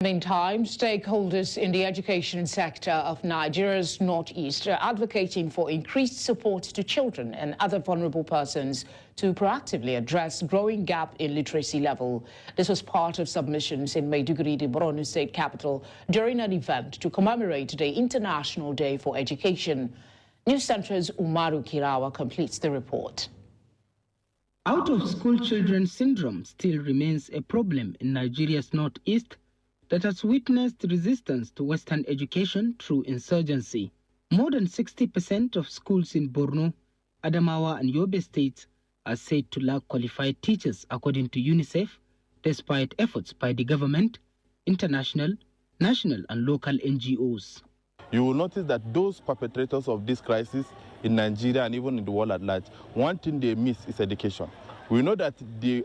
Meantime, stakeholders in the education sector of Nigeria's northeast are advocating for increased support to children and other vulnerable persons to proactively address growing gap in literacy level. This was part of submissions in Maiduguri, the Borno state capital, during an event to commemorate the International Day for Education. News Center's Umaru Kirawa completes the report. Out-of-school children syndrome still remains a problem in Nigeria's northeast that has witnessed resistance to Western education through insurgency. More than 60% of schools in Borno, Adamawa and Yobe states are said to lack qualified teachers, according to UNICEF, despite efforts by the government, international, national and local NGOs. You will notice that those perpetrators of this crisis in Nigeria and even in the world at large, one thing they miss is education. We know that they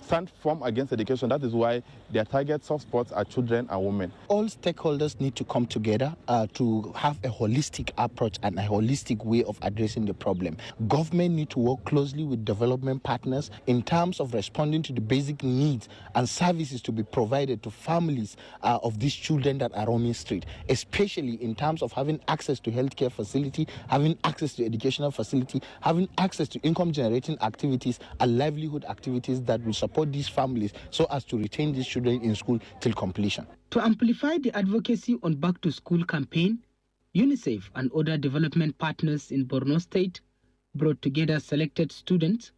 stand firm against education. That is why their target soft spots are children and women. All stakeholders need to come together to have a holistic approach and a holistic way of addressing the problem. Government need to work closely with development partners in terms of responding to the basic needs and services to be provided to families of these children that are roaming street, especially in terms of having access to healthcare facility, having access to educational facility, having access to income generating activities and livelihood activities that will support these families so as to retain these children in school till completion. To amplify the advocacy on Back to School campaign, UNICEF and other development partners in Borno State brought together selected students,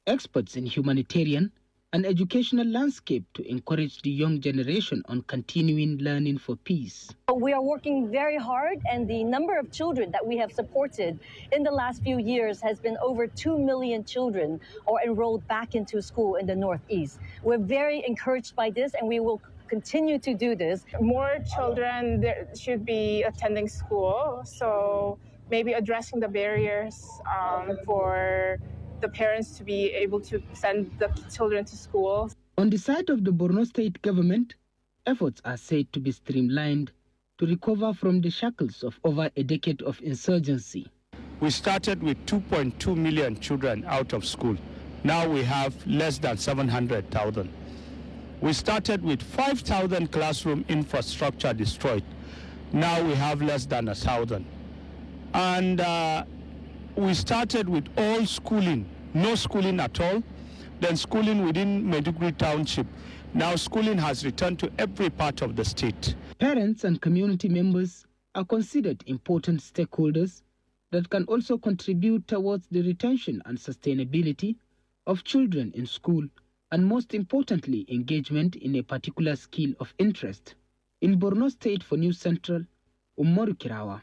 experts in humanitarian and educational landscape to encourage the young generation on continuing learning for peace. We are working very hard, and the number of children that we have supported in the last few years has been over 2 million children or enrolled back into school in the Northeast. We're very encouraged by this, and we will continue to do this. More children should be attending school, so maybe addressing the barriers for the parents to be able to send the children to school. On the side of the Borno state government, efforts are said to be streamlined to recover from the shackles of over a decade of insurgency. We started with 2.2 million children out of school. Now we have less than 700,000. We started with 5,000 classroom infrastructure destroyed. Now we have less than 1,000. And we started with all schooling, no schooling at all, then schooling within Maiduguri Township. Now schooling has returned to every part of the state. Parents and community members are considered important stakeholders that can also contribute towards the retention and sustainability of children in school, and most importantly, engagement in a particular skill of interest. In Borno State for News Central, Umaru Kirawa.